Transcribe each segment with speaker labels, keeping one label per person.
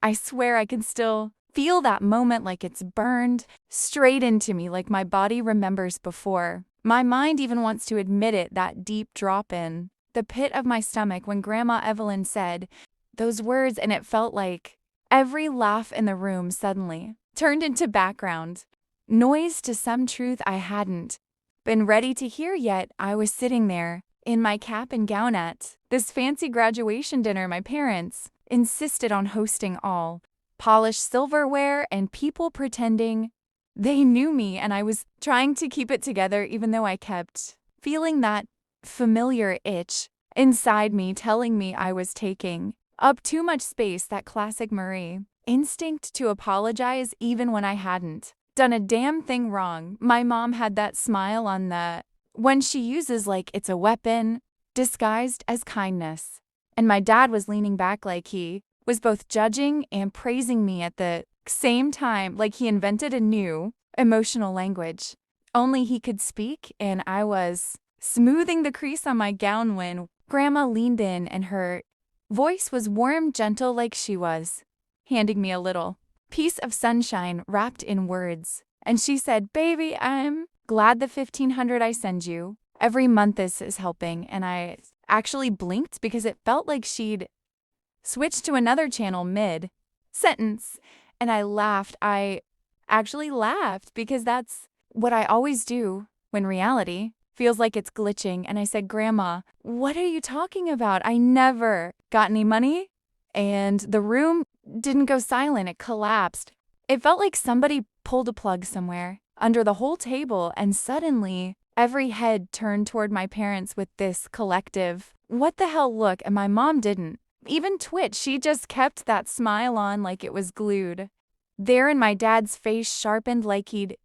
Speaker 1: I swear I can still feel that moment like it's burned straight into me, like my body remembers before. My mind even wants to admit it, that deep drop in the pit of my stomach when Grandma Evelyn said those words, and it felt like every laugh in the room suddenly turned into background noise to some truth I hadn't been ready to hear yet. I was sitting there in my cap and gown at this fancy graduation dinner my parents insisted on hosting, all polished silverware and people pretending they knew me, and I was trying to keep it together even though I kept feeling that familiar itch inside me telling me I was taking up too much space, that classic Marie instinct to apologize even when I hadn't done a damn thing wrong. My mom had that smile on the when she uses like it's a weapon disguised as kindness. And my dad was leaning back like he was both judging and praising me at the same time, like he invented a new emotional language only he could speak, and I was smoothing the crease on my gown when Grandma leaned in, and her voice was warm, gentle, like she was handing me a little piece of sunshine wrapped in words. And she said, "Baby, I'm glad the 1,500 I send you every month is helping." And I actually blinked because it felt like she'd switched to another channel mid-sentence. And I laughed. I actually laughed because that's what I always do when reality feels like it's glitching. And I said, "Grandma, what are you talking about? I never got any money." And the room didn't go silent. It collapsed. It felt like somebody pulled a plug somewhere under the whole table, and suddenly every head turned toward my parents with this collective, "What the hell?" look. And my mom didn't even twitch. She just kept that smile on like it was glued there, and my dad's face sharpened like he'd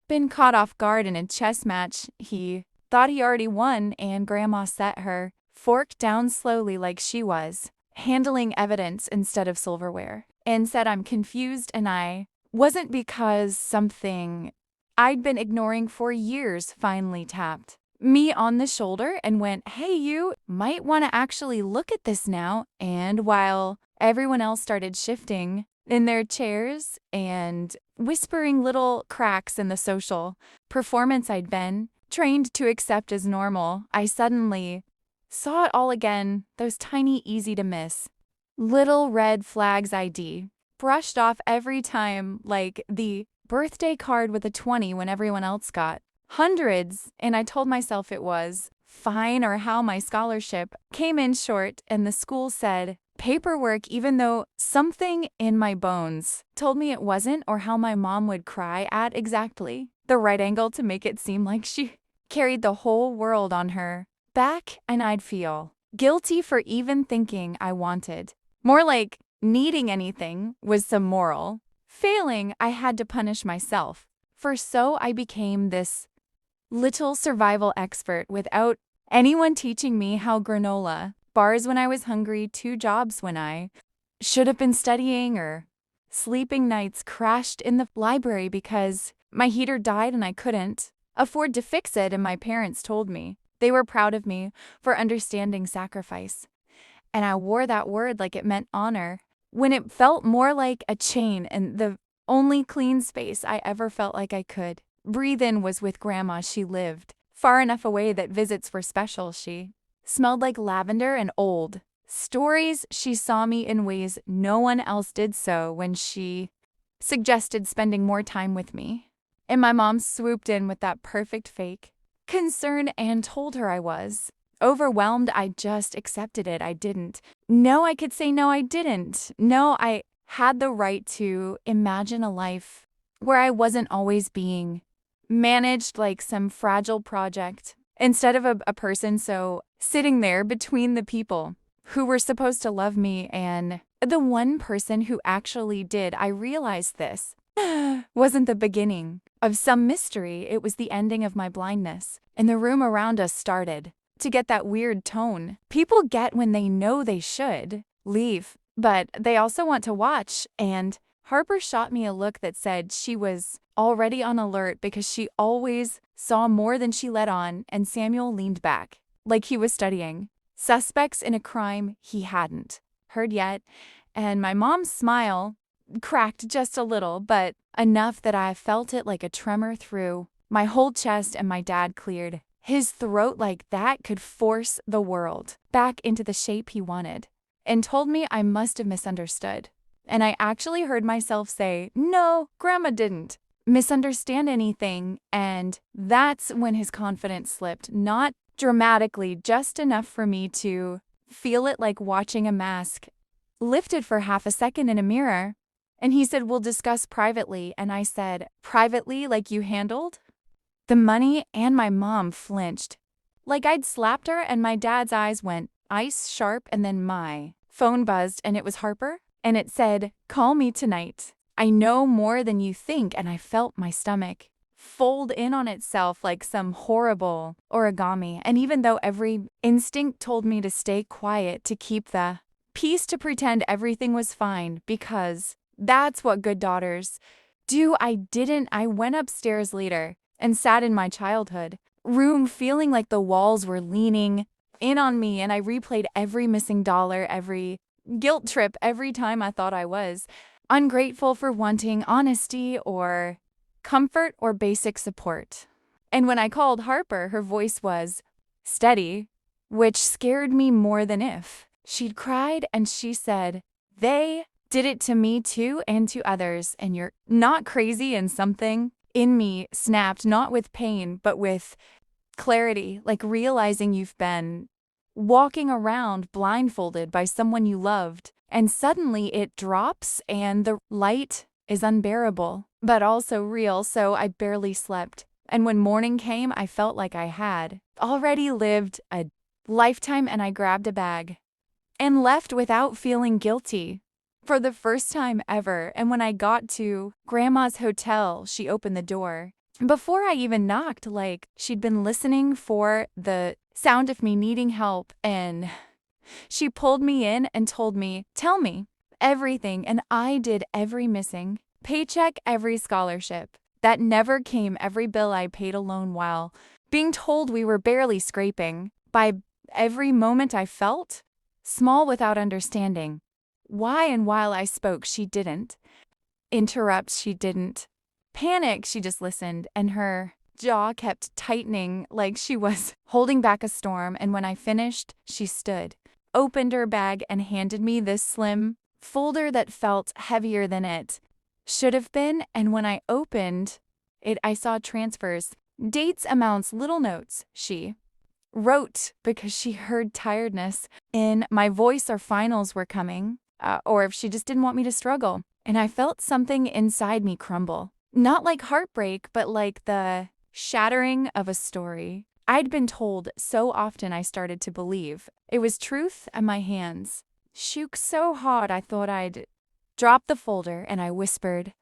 Speaker 1: been caught off guard in a chess match he thought he already won. And Grandma set her fork down slowly like she was handling evidence instead of silverware, and said, "I'm confused, and I wasn't," because something I'd been ignoring for years finally tapped me on the shoulder and went, "Hey, you might want to actually look at this now." And while everyone else started shifting in their chairs and whispering little cracks in the social performance I'd been trained to accept as normal, I suddenly saw it all again, those tiny, easy to miss little red flags ID brushed off every time, like the birthday card with a 20 when everyone else got hundreds. And I told myself it was fine, or how my scholarship came in short, and the school said paperwork, even though something in my bones told me it wasn't, or how my mom would cry at exactly the right angle to make it seem like she carried the whole world on her back, and I'd feel guilty for even thinking I wanted. More like needing anything was some moral failing I had to punish myself for. So I became this little survival expert without anyone teaching me how. Granola bars when I was hungry, 2 jobs when I should have been studying, or sleeping nights crashed in the library because my heater died and I couldn't afford to fix it, and my parents told me they were proud of me for understanding sacrifice. And I wore that word like it meant honor, when it felt more like a chain, and the only clean space I ever felt like I could breathe in was with Grandma. She lived far enough away that visits were special. She smelled like lavender and old stories. She saw me in ways no one else did so when she suggested spending more time with me. And my mom swooped in with that perfect fake concern and told her I was overwhelmed. I just accepted it. I didn't know I could say no. I didn't know I had the right to imagine a life where I wasn't always being managed like some fragile project instead of a person. So sitting there between the people who were supposed to love me and the one person who actually did, I realized this wasn't the beginning of some mystery. It was the ending of my blindness. And the room around us started to get that weird tone people get when they know they should leave, but they also want to watch. And Harper shot me a look that said she was already on alert because she always saw more than she let on, and Samuel leaned back like he was studying suspects in a crime he hadn't heard yet. and my mom's smile cracked just a little, but enough that I felt it like a tremor through my whole chest, and my dad cleared his throat like that could force the world back into the shape he wanted, and told me I must have misunderstood. And I actually heard myself say, "No, Grandma didn't misunderstand anything," and that's when his confidence slipped, not dramatically, just enough for me to feel it like watching a mask lifted for half a second in a mirror. And he said, "We'll discuss privately." And I said, "Privately, like you handled?" The money and my mom flinched, like I'd slapped her, and my dad's eyes went ice sharp, and then my phone buzzed, and it was Harper, and it said, "Call me tonight. I know more than you think," and I felt my stomach fold in on itself like some horrible origami. And even though every instinct told me to stay quiet, to keep the peace, to pretend everything was fine, because that's what good daughters do, I didn't. I went upstairs later and sat in my childhood room feeling like the walls were leaning in on me, and I replayed every missing dollar, every guilt trip, every time I thought I was ungrateful for wanting honesty or comfort or basic support. And when I called Harper, her voice was steady, which scared me more than if she'd cried, and she said, "They did it to me too, and to others, and you're not crazy." And something in me snapped, not with pain, but with clarity, like realizing you've been walking around blindfolded by someone you loved, and suddenly it drops and the light is unbearable, but also real. So I barely slept. And when morning came, I felt like I had already lived a lifetime, and I grabbed a bag and left without feeling guilty for the first time ever. And when I got to Grandma's hotel, she opened the door before I even knocked, like she'd been listening for the sound of me needing help, and she pulled me in and told me, "Tell me everything." And I did every missing paycheck, every scholarship that never came, every bill I paid alone, while being told we were barely scraping by. Every moment I felt small without understanding why. And while I spoke, she didn't interrupt, she didn't panic, she just listened, and her jaw kept tightening like she was holding back a storm. And when I finished, she stood, opened her bag, and handed me this slim folder that felt heavier than it should have been. And when I opened it, I saw transfers, dates, amounts, little notes she wrote because she heard tiredness in my voice, or finals were coming, or if she just didn't want me to struggle. And I felt something inside me crumble. Not like heartbreak, but like the shattering of a story I'd been told so often. I started to believe it was truth, and my hands shook so hard I thought I'd drop the folder. And I whispered,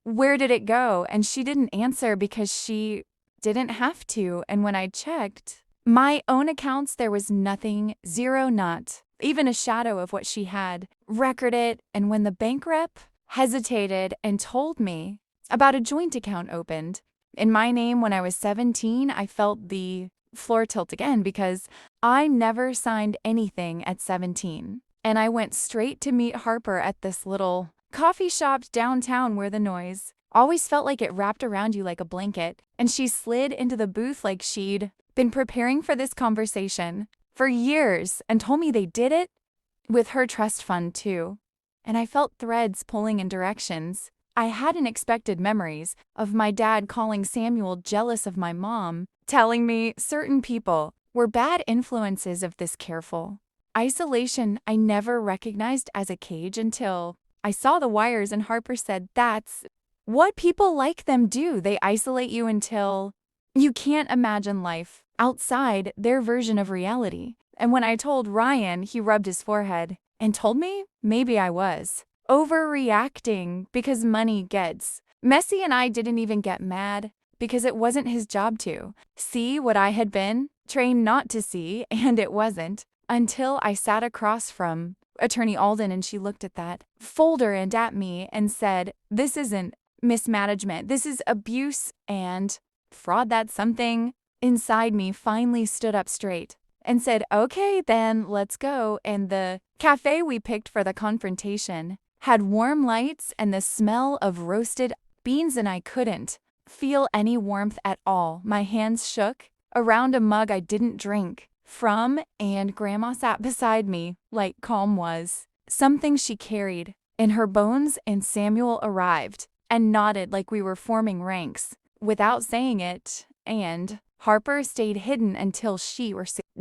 Speaker 1: "Where did it go?" And she didn't answer because she didn't have to. And when I checked my own accounts, there was nothing, zero, not even a shadow of what she had recorded. And when the bank rep hesitated and told me about a joint account opened in my name when I was 17, I felt the floor tilt again, because I never signed anything at 17. And I went straight to meet Harper at this little coffee shop downtown where the noise always felt like it wrapped around you like a blanket. And she slid into the booth like she'd been preparing for this conversation for years, and told me they did it with her trust fund too. And I felt threads pulling in directions I hadn't expected, memories of my dad calling Samuel jealous of my mom, telling me certain people were bad influences of this careful isolation I never recognized as a cage until I saw the wires. And Harper said, "That's what people like them do. They isolate you until you can't imagine life outside their version of reality." And when I told Ryan, he rubbed his forehead and told me maybe I was overreacting because money gets messy, and I didn't even get mad because it wasn't his job to see what I had been trained not to see. And it wasn't until I sat across from Attorney Alden, and she looked at that folder and at me and said, "This isn't mismanagement. This is abuse and fraud." That something inside me finally stood up straight and said, okay, then let's go. And the cafe we picked for the confrontation had warm lights and the smell of roasted beans, and I couldn't feel any warmth at all. My hands shook around a mug I didn't drink from, and Grandma sat beside me like calm was something she carried in her bones, and Samuel arrived and nodded like we were forming ranks without saying it, and Harper stayed hidden until she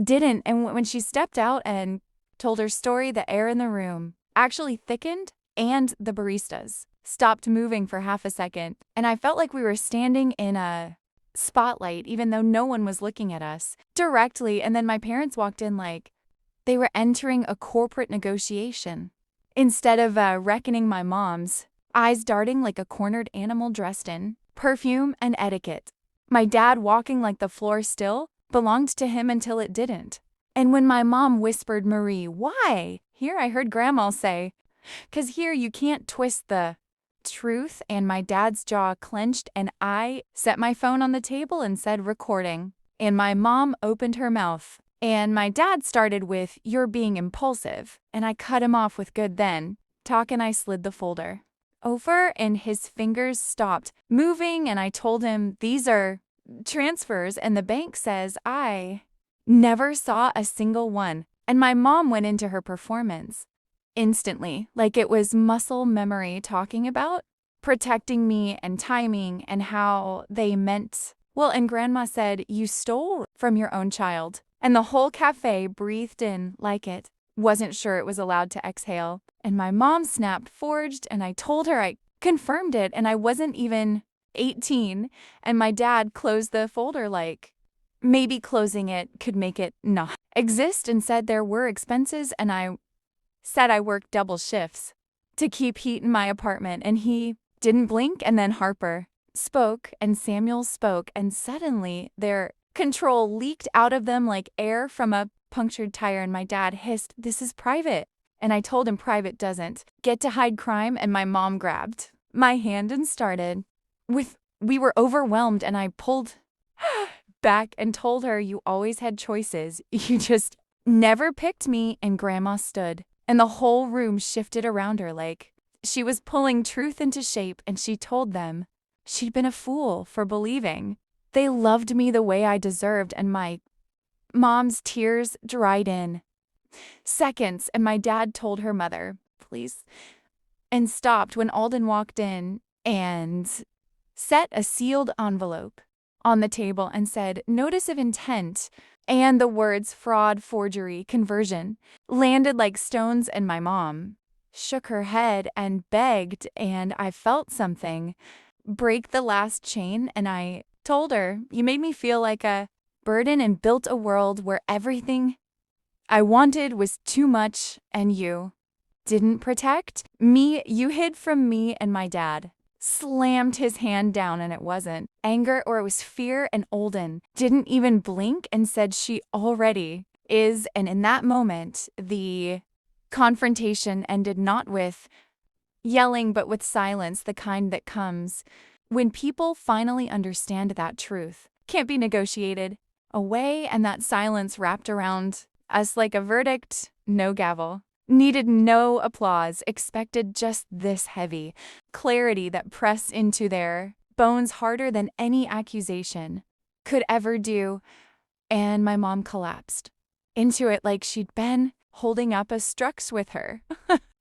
Speaker 1: didn't, and when she stepped out and told her story, the air in the room actually thickened, and the baristas stopped moving for half a second, and I felt like we were standing in a spotlight even though no one was looking at us directly. And then my parents walked in like they were entering a corporate negotiation. Instead of reckoning my mom's eyes darting like a cornered animal dressed in perfume and etiquette. My dad walking like the floor still belonged to him until it didn't. And when my mom whispered, Marie, why? Here I heard Grandma say, 'cause here you can't twist the truth, and my dad's jaw clenched, and I set my phone on the table and said recording. And my mom opened her mouth, and my dad started with, you're being impulsive, and I cut him off with good then. Talk, and I slid the folder over, and his fingers stopped moving, and I told him, these are transfers, and the bank says I never saw a single one. And my mom went into her performance instantly, like it was muscle memory, talking about protecting me and timing and how they meant well. And Grandma said, you stole from your own child. And the whole cafe breathed in like it wasn't sure it was allowed to exhale. And my mom snapped forged, and I told her I confirmed it, and I wasn't even 18. And my dad closed the folder like maybe closing it could make it not exist, and said there were expenses, and I said I worked double shifts to keep heat in my apartment, and he didn't blink. And then Harper spoke, and Samuel spoke, and suddenly their control leaked out of them like air from a punctured tire, and my dad hissed, this is private. And I told him private doesn't get to hide crime, and my mom grabbed my hand and started we were overwhelmed, and I pulled back and told her, you always had choices, you just never picked me. And Grandma stood, and the whole room shifted around her like she was pulling truth into shape, and she told them she'd been a fool for believing they loved me the way I deserved. And my mom's tears dried in seconds, and my dad told her mother, please, and stopped when Alden walked in and set a sealed envelope on the table and said, notice of intent. And the words fraud, forgery, conversion landed like stones, and my mom shook her head and begged, and I felt something break the last chain, and I told her, you made me feel like a burden and built a world where everything I wanted was too much, and you didn't protect me. You hid from me. And my dad slammed his hand down, and it wasn't anger or it was fear, and Alden didn't even blink and said, she already is. And in that moment, the confrontation ended not with yelling, but with silence, the kind that comes when people finally understand that truth can't be negotiated away. And that silence wrapped around us like a verdict, no gavel. Needed no applause, expected just this heavy clarity that pressed into their bones harder than any accusation could ever do. And my mom collapsed into it like she'd been holding up a Strux with her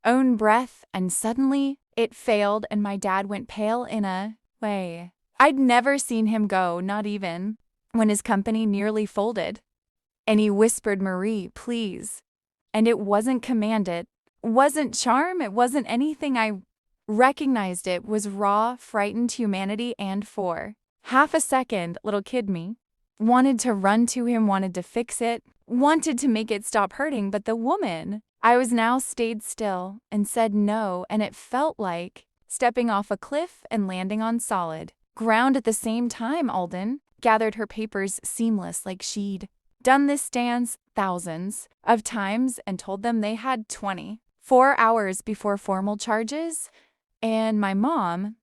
Speaker 1: own breath, and suddenly it failed, and my dad went pale in a way I'd never seen him go, not even when his company nearly folded. And he whispered, Marie, please. And it wasn't commanded, wasn't charm, it wasn't anything. I recognized it was raw, frightened humanity, and for half a second, little kid me wanted to run to him, wanted to fix it, wanted to make it stop hurting. But the woman I was now stayed still and said no, and it felt like stepping off a cliff and landing on solid ground at the same time. Alden gathered her papers seamless, like she'd done this dance thousands of times, and told them they had 24 hours before formal charges. And my mom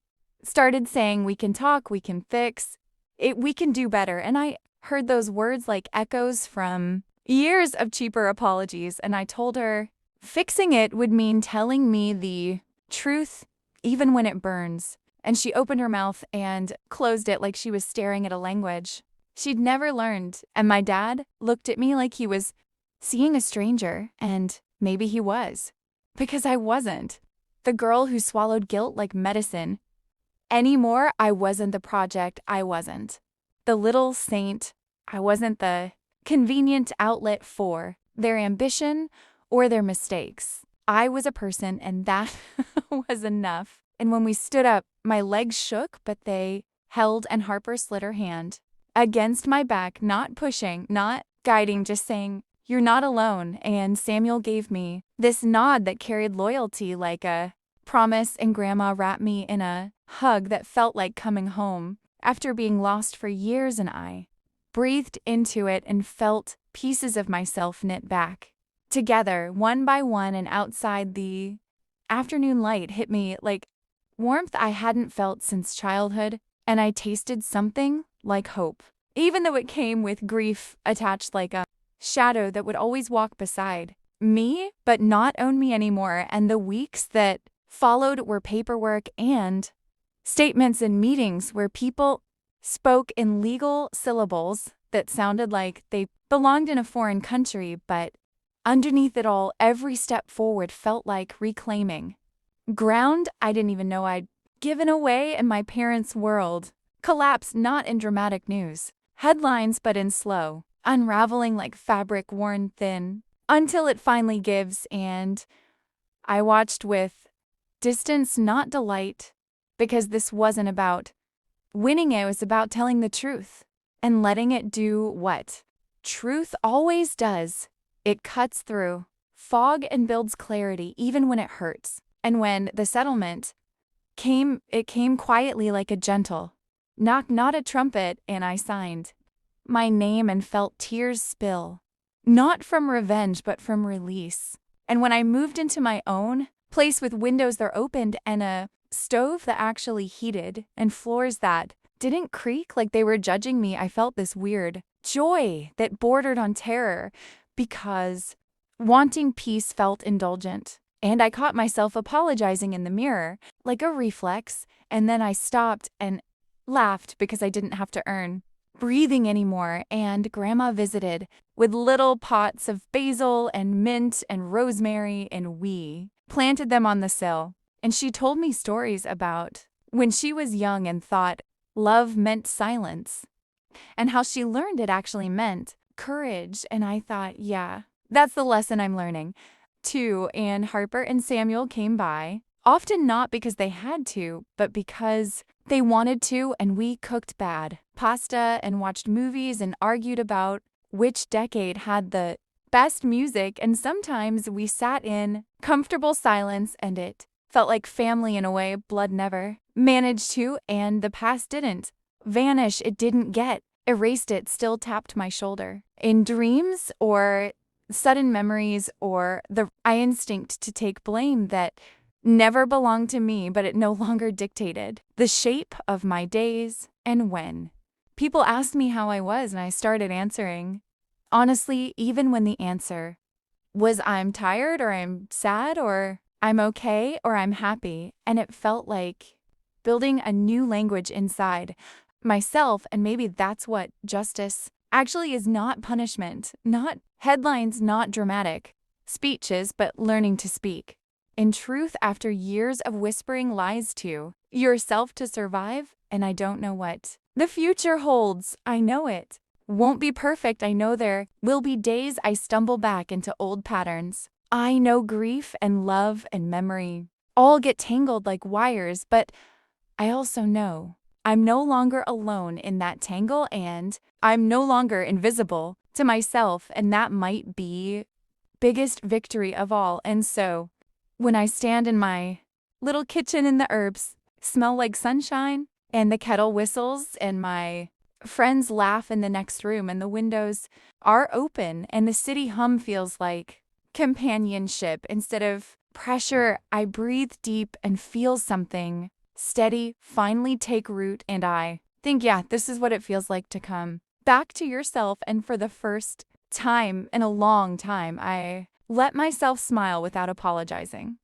Speaker 1: started saying, we can talk, we can fix it, we can do better. And I heard those words like echoes from years of cheaper apologies, and I told her fixing it would mean telling me the truth even when it burns. And she opened her mouth and closed it like she was staring at a language she'd never learned. And my dad looked at me like he was seeing a stranger, and maybe he was. Because I wasn't the girl who swallowed guilt like medicine. Anymore, I wasn't the project. I wasn't the little saint. I wasn't the convenient outlet for their ambition or their mistakes. I was a person, and that was enough. And when we stood up, my legs shook, but they held, and Harper slid her hand against my back, not pushing, not guiding, just saying, "You're not alone." And Samuel gave me this nod that carried loyalty like a promise, and Grandma wrapped me in a hug that felt like coming home after being lost for years, and I breathed into it and felt pieces of myself knit back together one by one, and outside the afternoon light hit me like warmth I hadn't felt since childhood, and I tasted something like hope, even though it came with grief attached like a shadow that would always walk beside me but not own me anymore. And the weeks that followed were paperwork and statements and meetings where people spoke in legal syllables that sounded like they belonged in a foreign country, but underneath it all, every step forward felt like reclaiming ground I didn't even know I'd given away. And my parents' world collapsed, not in dramatic news headlines, but in slow unraveling like fabric worn thin, until it finally gives. And I watched with distance, not delight, because this wasn't about winning, it was about telling the truth and letting it do what truth always does. It cuts through fog and builds clarity even when it hurts. And when the settlement came, it came quietly like a gentle knock, not a trumpet, and I signed my name and felt tears spill, not from revenge but from release. And when I moved into my own place with windows that opened and a stove that actually heated and floors that didn't creak like they were judging me, I felt this weird joy that bordered on terror, because wanting peace felt indulgent. And I caught myself apologizing in the mirror like a reflex, and then I stopped and laughed because I didn't have to earn breathing anymore. And Grandma visited with little pots of basil and mint and rosemary, and we planted them on the sill. And she told me stories about when she was young and thought love meant silence, and how she learned it actually meant courage. And I thought, yeah, that's the lesson I'm learning too. And Harper and Samuel came by, often not because they had to, but because they wanted to, and we cooked bad pasta and watched movies and argued about which decade had the best music. And sometimes we sat in comfortable silence, and it felt like family in a way blood never managed to. And the past didn't vanish, it didn't get erased, it still tapped my shoulder in dreams or sudden memories, or the instinct to take blame that never belonged to me, but it no longer dictated the shape of my days. And when people asked me how I was, and I started answering honestly, even when the answer was I'm tired, or I'm sad, or I'm okay, or I'm happy, and it felt like building a new language inside myself. And maybe that's what justice actually is: not punishment, not headlines, not dramatic speeches, but learning to speak in truth after years of whispering lies to yourself to survive. And I don't know what the future holds. I know it won't be perfect. I know there will be days I stumble back into old patterns. I know grief and love and memory all get tangled like wires, but I also know I'm no longer alone in that tangle, and I'm no longer invisible to myself, and that might be biggest victory of all. And so when I stand in my little kitchen and the herbs smell like sunshine and the kettle whistles and my friends laugh in the next room and the windows are open and the city hum feels like companionship instead of pressure, I breathe deep and feel something steady finally take root. And I think, yeah, this is what it feels like to come back to yourself, and for the first time in a long time, I let myself smile without apologizing.